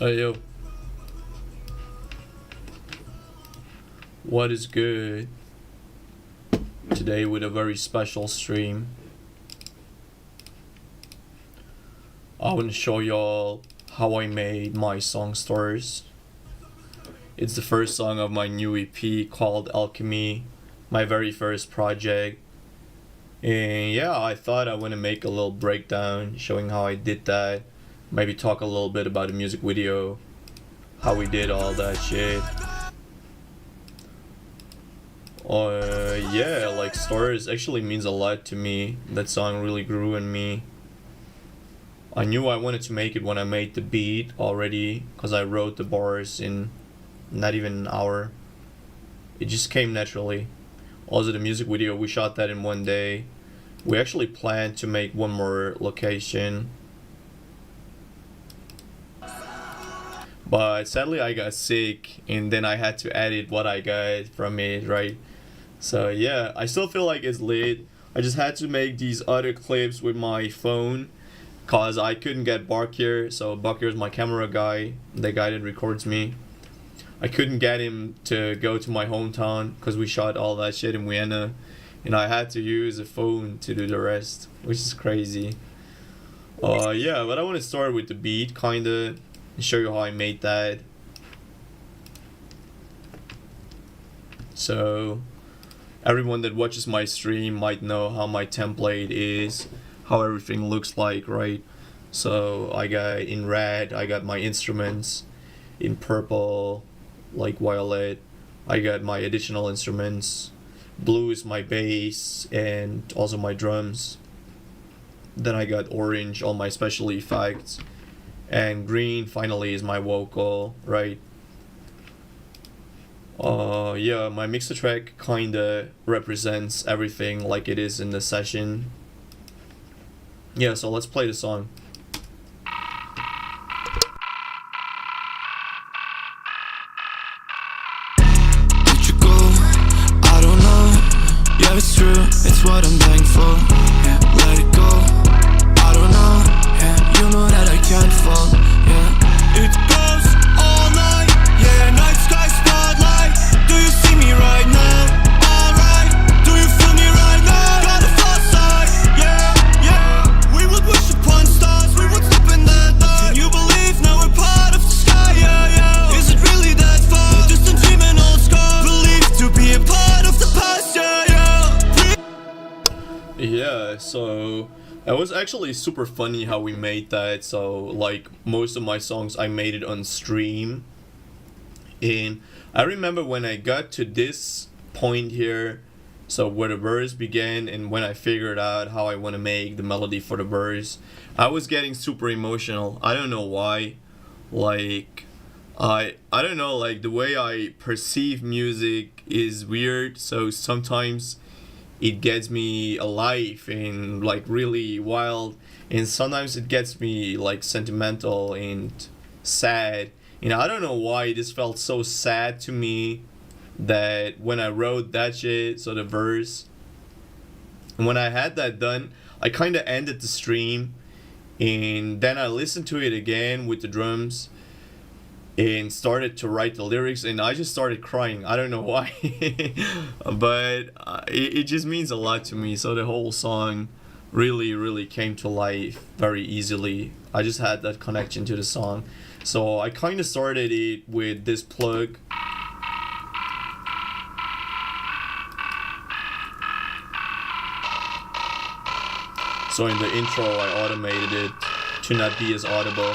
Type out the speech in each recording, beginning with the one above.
Hey yo, what is good? Today with a very special stream. I want to show y'all how I made my song Stars. It's the first song of my new EP called Alchemy, my very first project. And yeah, I thought I want to make a little breakdown showing how I did that. Maybe talk a little bit about the music video, how we did all that shit. Yeah, like Stars actually means a lot to me. That song really grew in me. I knew I wanted to make it when I made the beat already, because I wrote the bars in not even an hour. It just came naturally. Also, the music video, we shot that in one day. We actually planned to make one more location, but sadly I got sick and then I had to edit what I got from it, right? So yeah, I still feel like it's lit. I just had to make these other clips with my phone cause I couldn't get Bark here. So Bark is my camera guy, the guy that records me. I couldn't get him to go to my hometown because we shot all that shit in Vienna, and I had to use a phone to do the rest, which is crazy. Yeah, but I want to start with the beat, kinda, and show you how I made that. So, everyone that watches my stream might know how my template is, how everything looks like, right? So, I got in red, I got my instruments, in purple, like violet, I got my additional instruments, blue is my bass and also my drums, then I got orange, all my special effects, and green finally is my vocal, right? Yeah, my mixer track kinda represents everything like it is in the session. Yeah, so let's play the song. Yeah, it's true, it's what I'm dying for. Yeah, let it go. I don't know. Yeah, you know that I can't fall. Yeah, it goes all night. Yeah, night sky spotlight. Do you see me right now? Alright. Do you feel me right now? Got a far side. Yeah, yeah. We would wish upon stars. We would step in the dark. Can you believe now we're part of the sky? Yeah, yeah. Is it really that far? Distant dream and old scar. Believed to be a part of the past. Yeah, yeah. Yeah, so it was actually super funny how we made that. So like most of my songs I made it on stream, and I remember when I got to this point here, so where the verse began and when I figured out how I want to make the melody for the verse, I was getting super emotional. I don't know why. Like I don't know, like the way I perceive music is weird, so sometimes it gets me alive and like really wild, and sometimes it gets me like sentimental and sad. I don't know why this felt so sad to me that when I wrote that shit, so the verse, and when I had that done, I kind of ended the stream and then I listened to it again with the drums and started to write the lyrics, and I just started crying. I don't know why. But it just means a lot to me. So the whole song really came to life very easily. I just had that connection to the song. So I kind of started it with this plug. So in the intro I automated it to not be as audible.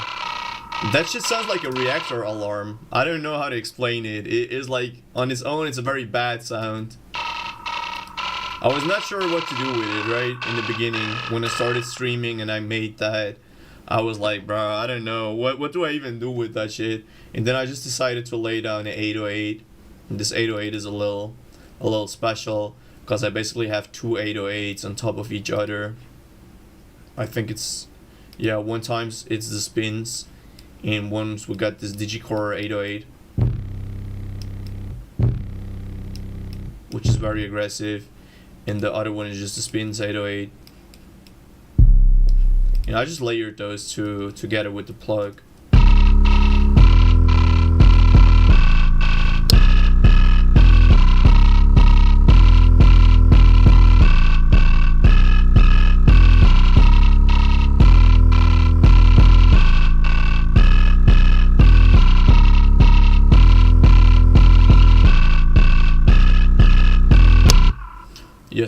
That shit sounds like a reactor alarm. I don't know how to explain it. It is like, on its own, it's a very bad sound. I was not sure what to do with it, right? In the beginning, when I started streaming and I made that, I was like, bro, I don't know. What do I even do with that shit? And then I just decided to lay down an 808. And this 808 is a little special, because I basically have two 808s on top of each other. I think it's, yeah, one times it's the spins, and once we got this Digicore 808, which is very aggressive, and the other one is just the spins 808. And I just layered those two together with the plug.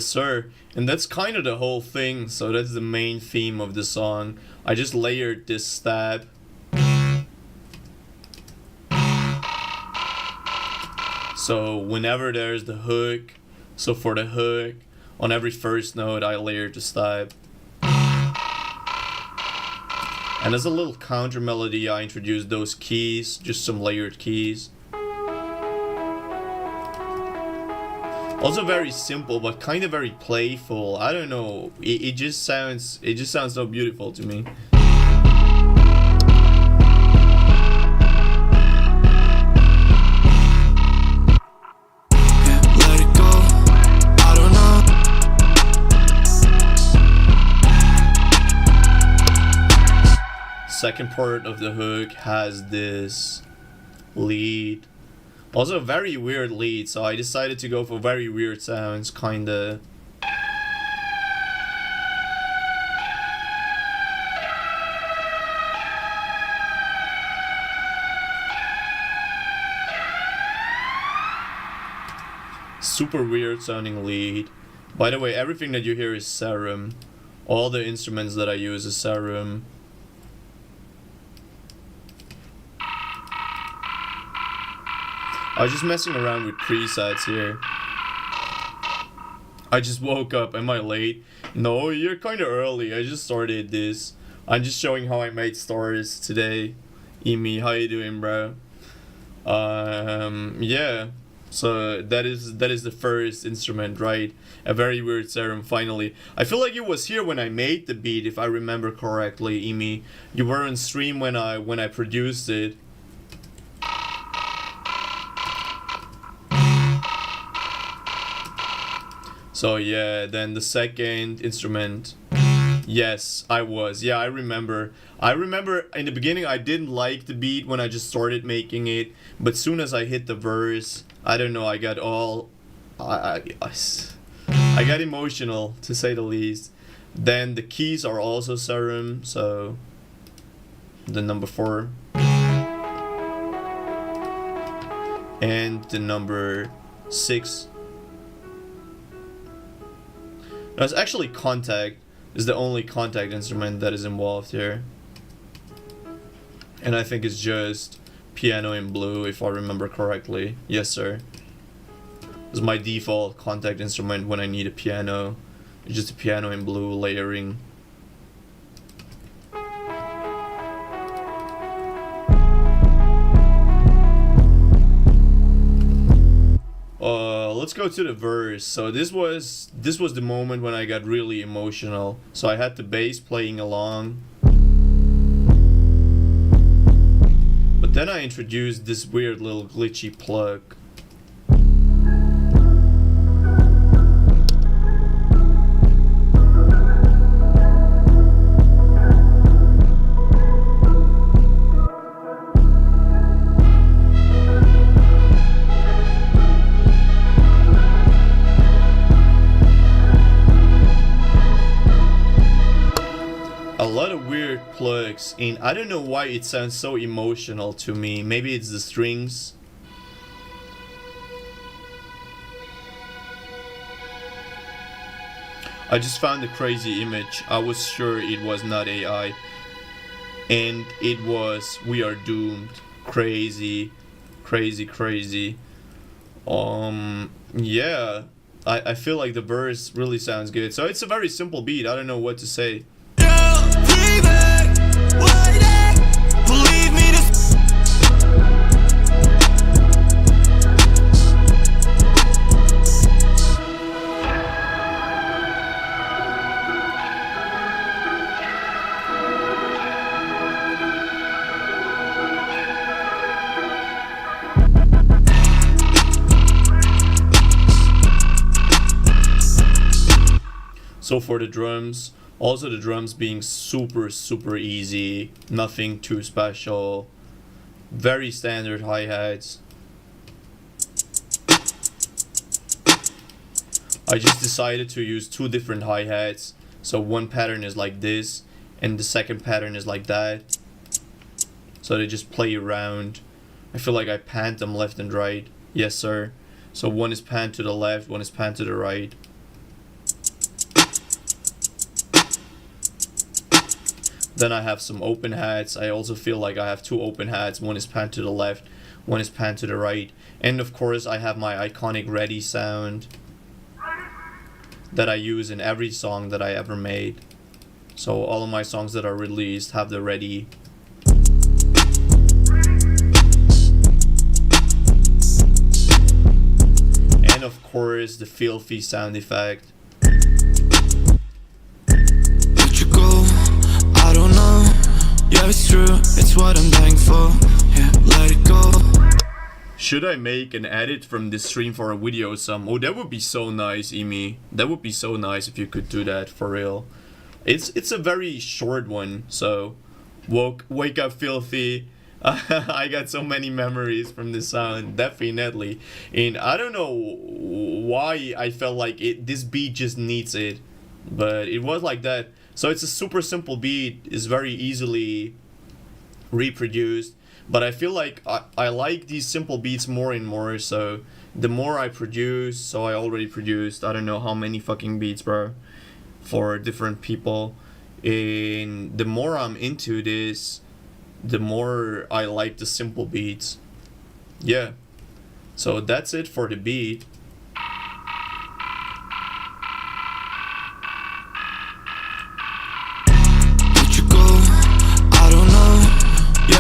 Yes, sir. And that's kind of the whole thing. So that's the main theme of the song. I just layered this stab. So whenever there's the hook, so for the hook, on every first note I layered the stab. And as a little counter melody, I introduced those keys, just some layered keys. Also very simple, but kind of very playful. I don't know. It just sounds so beautiful to me. Let it go, I don't know. Second part of the hook has this lead. Also a very weird lead, so I decided to go for very weird sounds, kinda. Super weird sounding lead. By the way, everything that you hear is Serum. All the instruments that I use is Serum. I was just messing around with presets here. I just woke up. Am I late? No, you're kind of early. I just started this. I'm just showing how I made stars today. Emi, how you doing, bro? Yeah. So that is the first instrument, right? A very weird Serum. Finally, I feel like it was here when I made the beat, if I remember correctly. Emi, you were on stream when I produced it. So yeah, then the second instrument. Yes, I was. Yeah, I remember. I remember in the beginning I didn't like the beat when I just started making it, but soon as I hit the verse, I don't know, I got all I got emotional, to say the least. Then the keys are also Serum, so the number 4 and the number 6. No, it's actually Kontakt is the only Kontakt instrument that is involved here. And I think it's just piano in blue, if I remember correctly. Yes, sir. It's my default Kontakt instrument when I need a piano. It's just a piano in blue layering. Let's go to the verse. So this was the moment when I got really emotional. So I had the bass playing along. But then I introduced this weird little glitchy plug. Plugs in. I don't know why it sounds so emotional to me. Maybe it's the strings. I just found a crazy image. I was sure it was not AI. And it was We Are Doomed. Crazy. Crazy. Yeah. I feel like the verse really sounds good. So it's a very simple beat. I don't know what to say. So for the drums, also the drums being super easy, nothing too special, very standard hi-hats. I just decided to use 2 different hi-hats, so one pattern is like this and the second pattern is like that, so they just play around. I feel like I panned them left and right. Yes, sir. So one is panned to the left, one is panned to the right. Then I have some open hats. I also feel like I have two open hats. One is pan to the left, one is pan to the right. And of course I have my iconic ready sound that I use in every song that I ever made. So all of my songs that are released have the ready. And of course the filthy sound effect. It's true, it's what I'm dying for. Yeah, let it go. Should I make an edit from this stream for a video or some? Oh, that would be so nice, Emi. That would be so nice if you could do that for real. It's a very short one, so wake up filthy. I got so many memories from this sound, definitely. And I don't know why I felt like this beat just needs it, but it was like that. So it's a super simple beat, it's very easily reproduced, but I feel like I like these simple beats more and more, so the more I produce, so I already produced I don't know how many fucking beats, bro, for different people, and the more I'm into this, the more I like the simple beats. Yeah, so that's it for the beat.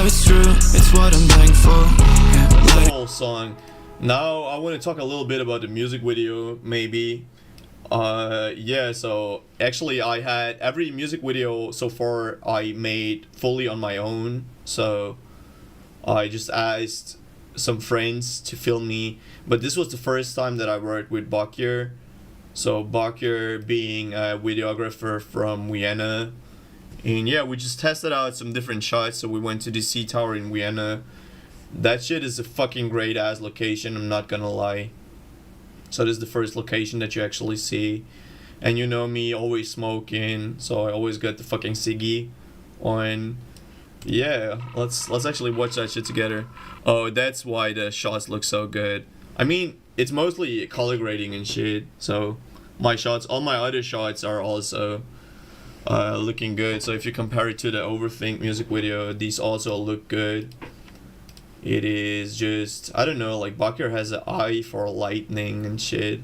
It's true, it's what I'm dying for. Yeah, the whole song. Now I want to talk a little bit about the music video, maybe. Yeah, so actually I had every music video so far I made fully on my own. So I just asked some friends to film me, but this was the first time that I worked with Bakir. So Bakir being a videographer from Vienna. And yeah, we just tested out some different shots. So we went to the C Tower in Vienna. That shit is a fucking great ass location, I'm not gonna lie. So this is the first location that you actually see. And you know me, always smoking, so I always got the fucking ciggy on. Yeah, let's actually watch that shit together. Oh, that's why the shots look so good. I mean, it's mostly color grading and shit. So my shots, all my other shots are also looking good. So if you compare it to the Overthink music video, these also look good. It is just, I don't know, like Bakir has an eye for lightning and shit.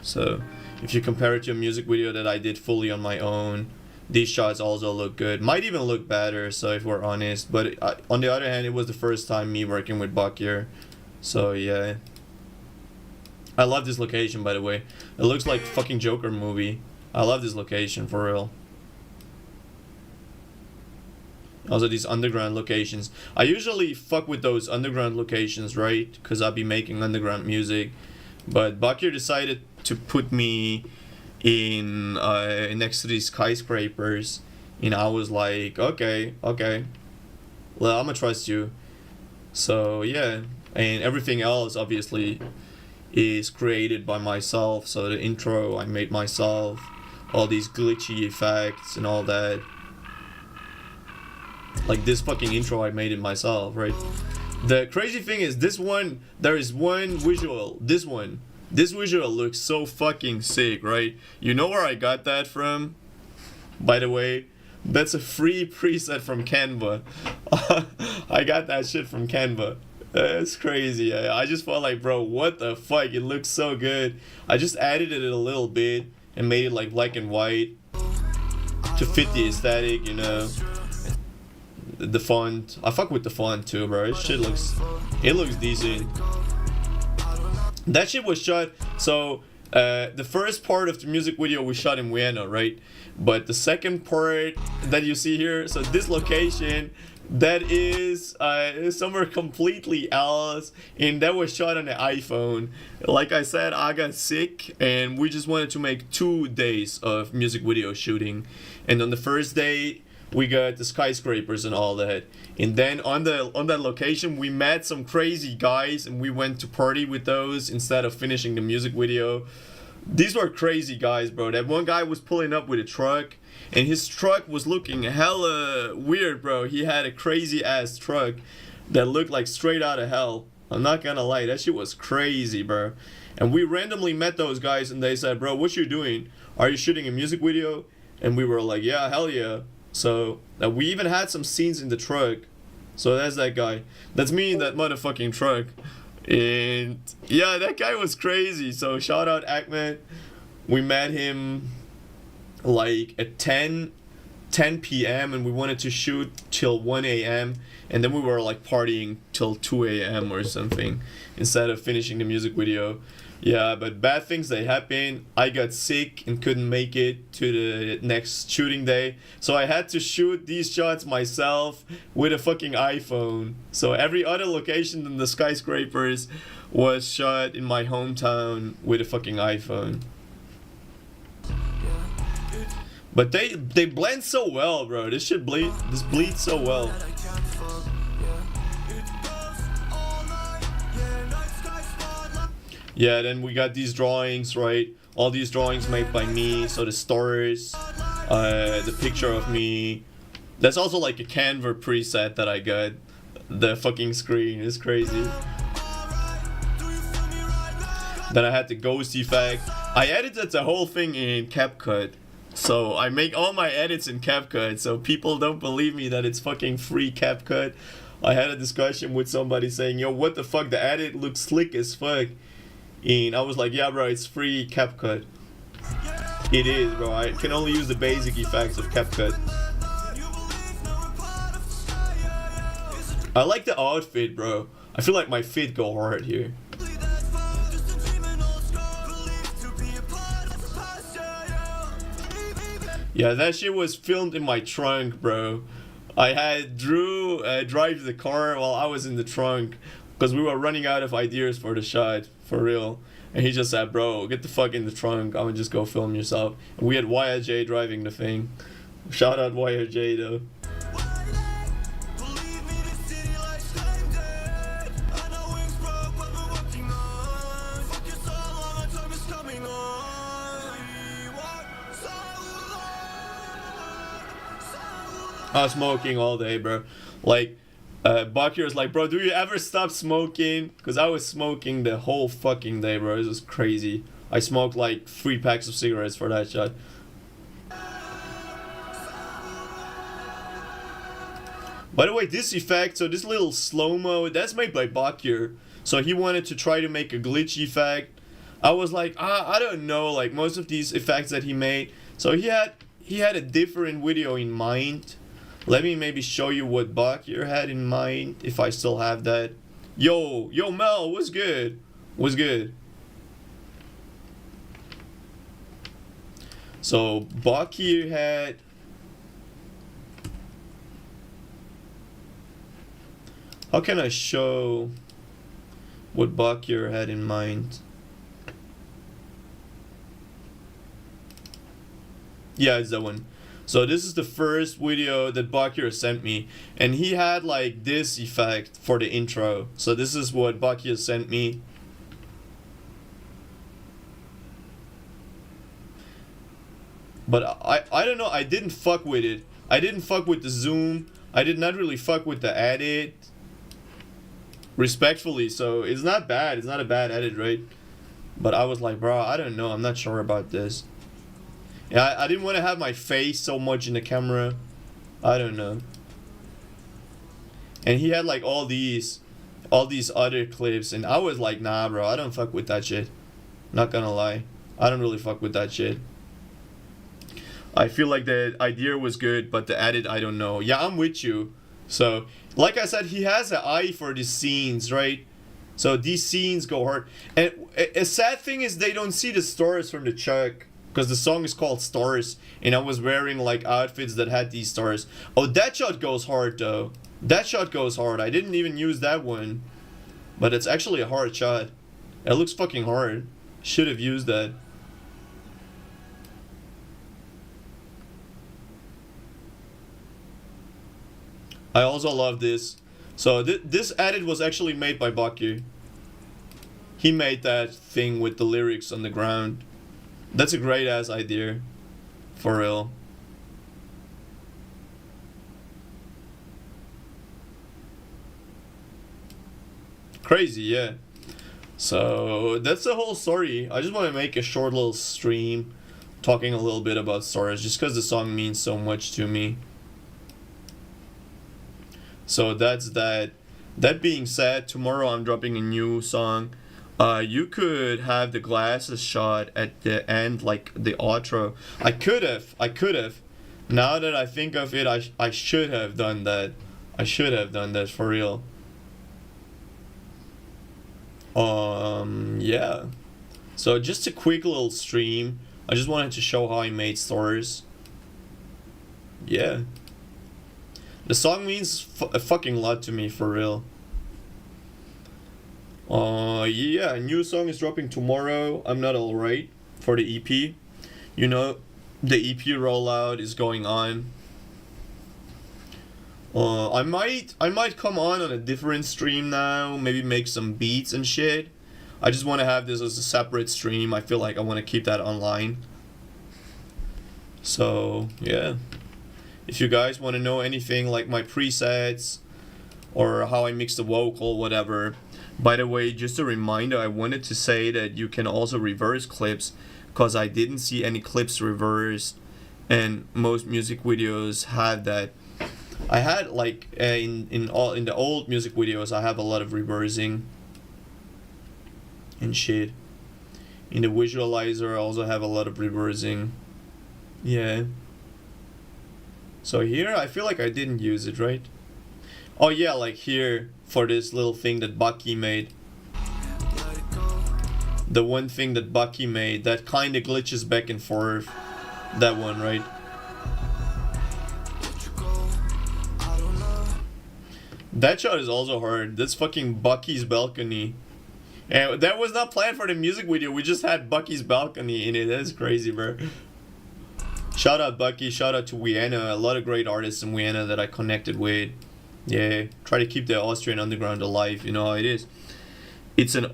So if you compare it to a music video that I did fully on my own, these shots also look good. Might even look better, so if we're honest. But on the other hand, it was the first time me working with Bakir. So yeah. I love this location, by the way. It looks like fucking Joker movie. I love this location, for real. Also these underground locations. I usually fuck with those underground locations, right? Because I'll be making underground music. But Bakir decided to put me in next to these skyscrapers. And I was like, okay. Well, I'm gonna trust you. So yeah. And everything else, obviously, is created by myself. So the intro, I made myself. All these glitchy effects and all that. Like this fucking intro I made it myself, right? The crazy thing is this one, there is one visual, this visual looks so fucking sick, right? You know where I got that from? By the way, that's a free preset from Canva. I got that shit from Canva. That's crazy. I just felt like, bro, what the fuck? It looks so good. I just added it a little bit and made it like black and white to fit the aesthetic, you know. The font, I fuck with the font too, bro. It looks decent. That shit was shot, so the first part of the music video we shot in Vienna, right? But the second part that you see here, so this location, that is somewhere completely else, and that was shot on an iPhone. Like I said, I got sick and we just wanted to make 2 days of music video shooting, and on the first day we got the skyscrapers and all that, and then on that location we met some crazy guys and we went to party with those instead of finishing the music video. These were crazy guys, bro. That one guy was pulling up with a truck and his truck was looking hella weird, bro. He had a crazy ass truck that looked like straight out of hell. I'm not gonna lie, that shit was crazy, bro. And we randomly met those guys and they said, bro, what you doing? Are you shooting a music video? And we were like, yeah, hell yeah. So we even had some scenes in the truck. So that's that guy. That's me in that motherfucking truck. And yeah, that guy was crazy. So shout out Ahmed. We met him like at 10 p.m. and we wanted to shoot till 1 a.m. and then we were like partying till 2 a.m. or something instead of finishing the music video. Yeah, but bad things they happened. I got sick and couldn't make it to the next shooting day. So I had to shoot these shots myself with a fucking iPhone. So every other location than the skyscrapers was shot in my hometown with a fucking iPhone. But they blend so well, bro. This bleeds so well. Yeah, then we got these drawings, right? All these drawings made by me. So the stars, the picture of me. That's also like a Canva preset that I got. The fucking screen is crazy. Then I had the ghost effect. I edited the whole thing in CapCut. So I make all my edits in CapCut. So people don't believe me that it's fucking free CapCut. I had a discussion with somebody saying, yo, what the fuck? The edit looks slick as fuck. And I was like, yeah, bro, it's free CapCut. It is, bro. I can only use the basic effects of CapCut. I like the outfit, bro. I feel like my feet go hard here. Yeah, that shit was filmed in my trunk, bro. I had Drew drive the car while I was in the trunk because we were running out of ideas for the shot, for real. And he just said, bro, get the fuck in the trunk. I'm gonna just go film yourself. And we had YRJ driving the thing. Shout out YRJ though. I was smoking all day, bro. Like, Bakir was like, bro, do you ever stop smoking? Because I was smoking the whole fucking day, bro. It was crazy. I smoked like 3 packs of cigarettes for that shot. By the way, this effect, so this little slow-mo, that's made by Bakir. So he wanted to try to make a glitch effect. I was like, I don't know, like most of these effects that he made. So he had a different video in mind. Let me maybe show you what Bakir had in mind, if I still have that. Yo, Mel, what's good? What's good? So, Bakir had... How can I show what Bakir had in mind? Yeah, it's that one. So this is the first video that Bakir sent me, and he had like this effect for the intro. So this is what Bakir sent me. But I don't know, I didn't fuck with it. I didn't fuck with the zoom. I did not really fuck with the edit. Respectfully, so it's not bad. It's not a bad edit, right? But I was like, bro, I don't know. I'm not sure about this. Yeah, I didn't want to have my face so much in the camera. I don't know. And he had like all these other clips, and I was like, nah, bro, I don't fuck with that shit. Not gonna lie, I don't really fuck with that shit. I feel like the idea was good, but the edit, I don't know. Yeah, I'm with you. So, like I said, he has an eye for these scenes, right? So these scenes go hard. And a sad thing is they don't see the stars from the Chuck. Because the song is called Stars, and I was wearing like outfits that had these stars. Oh, that shot goes hard though. That shot goes hard. I didn't even use that one. But it's actually a hard shot. It looks fucking hard. Should have used that. I also love this. So this edit was actually made by Bakir. He made that thing with the lyrics on the ground. That's a great ass idea, for real. Crazy, yeah. So that's the whole story. I just want to make a short little stream talking a little bit about Stars, just because the song means so much to me. So that's that. That being said, tomorrow I'm dropping a new song. You could have the glasses shot at the end, like the outro. I could have. Now that I think of it, I should have done that. I should have done that for real. Yeah. So just a quick little stream. I just wanted to show how I made stores. Yeah. The song means a fucking lot to me, for real. Yeah, a new song is dropping tomorrow. I'm Not Alright, for the EP. You know, the EP rollout is going on. I might come on a different stream now, maybe make some beats and shit. I just want to have this as a separate stream. I feel like I want to keep that online. So, yeah. If you guys want to know anything like my presets or how I mix the vocal, whatever. By the way, just a reminder, I wanted to say that you can also reverse clips, because I didn't see any clips reversed, and most music videos had that. I had like in the old music videos, I have a lot of reversing and shit. In the visualizer, I also have a lot of reversing. Yeah. So here, I feel like I didn't use it, right? Oh yeah, like here, for this little thing that Bucky made. The one thing that Bucky made that kind of glitches back and forth. That one, right? That shot is also hard. That's fucking Bucky's balcony. And that was not planned for the music video. We just had Bucky's balcony in it. That's crazy, bro. Shout out Bucky. Shout out to Vienna. A lot of great artists in Vienna that I connected with. Yeah. Try to keep the Austrian underground alive. You know how it is. It's in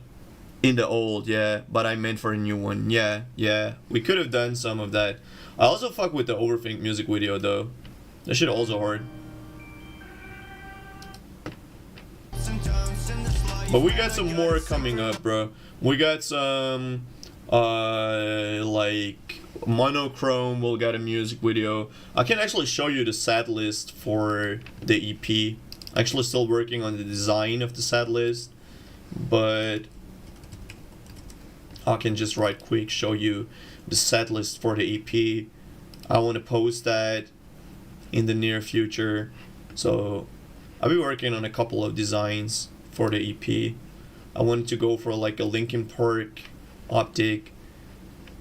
the old, yeah. But I meant for a new one. Yeah, yeah. We could have done some of that. I also fuck with the Overthink music video, though. That shit also hard. But we got some more coming up, bro. We got some, like, Monochrome will get a music video. I can actually show you the set list for the EP. Actually still working on the design of the set list. But I can just right quick show you the set list for the EP. I want to post that in the near future. So I'll be working on a couple of designs for the EP. I wanted to go for like a Linkin Park optic.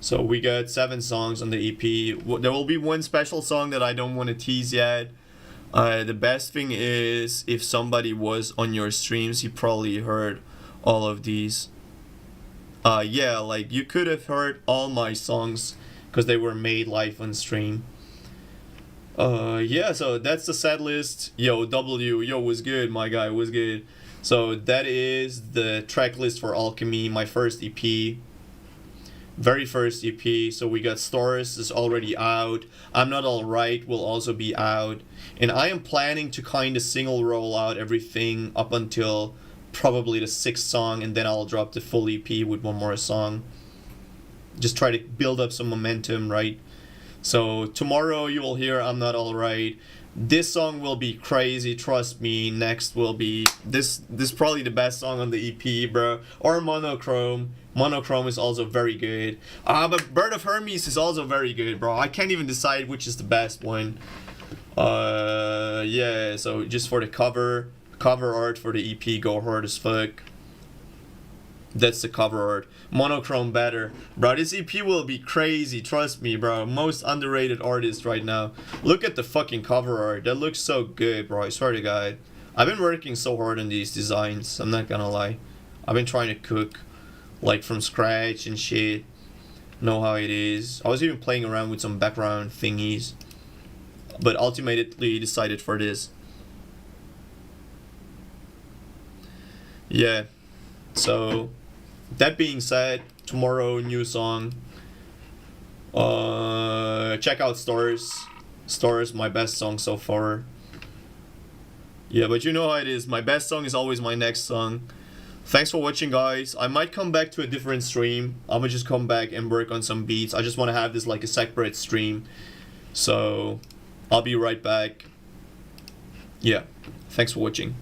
So we got 7 songs on the EP. There will be one special song that I don't want to tease yet. The best thing is, if somebody was on your streams, he probably heard all of these. Yeah, like you could have heard all my songs because they were made live on stream. Yeah, so that's the set list. Yo, yo, was good, my guy, was good. So that is the track list for Alchemy, my first EP. Very first EP. So we got Stars is already out. I'm Not Alright will also be out. And I am planning to kind of single roll out everything up until probably the 6th song, and then I'll drop the full EP with one more song. Just try to build up some momentum, right? So tomorrow you will hear I'm Not Alright. This song will be crazy, trust me. Next will be this probably the best song on the EP, bro. Or Monochrome. Monochrome is also very good. But Bird of Hermes is also very good, bro. I can't even decide which is the best one. Yeah, so just for the cover art for the EP, go hard as fuck. That's the cover art. Monochrome better. Bro, this EP will be crazy, trust me, bro. Most underrated artist right now. Look at the fucking cover art. That looks so good, bro. I swear to God. I've been working so hard on these designs. I'm not gonna lie. I've been trying to cook, like, from scratch and shit. Know how it is. I was even playing around with some background thingies. But ultimately decided for this. Yeah. So, that being said, tomorrow, new song. Check out Stars. Stars, my best song so far. Yeah, but you know how it is. My best song is always my next song. Thanks for watching, guys. I might come back to a different stream. I'm gonna just come back and work on some beats. I just want to have this like a separate stream. So, I'll be right back. Yeah. Thanks for watching.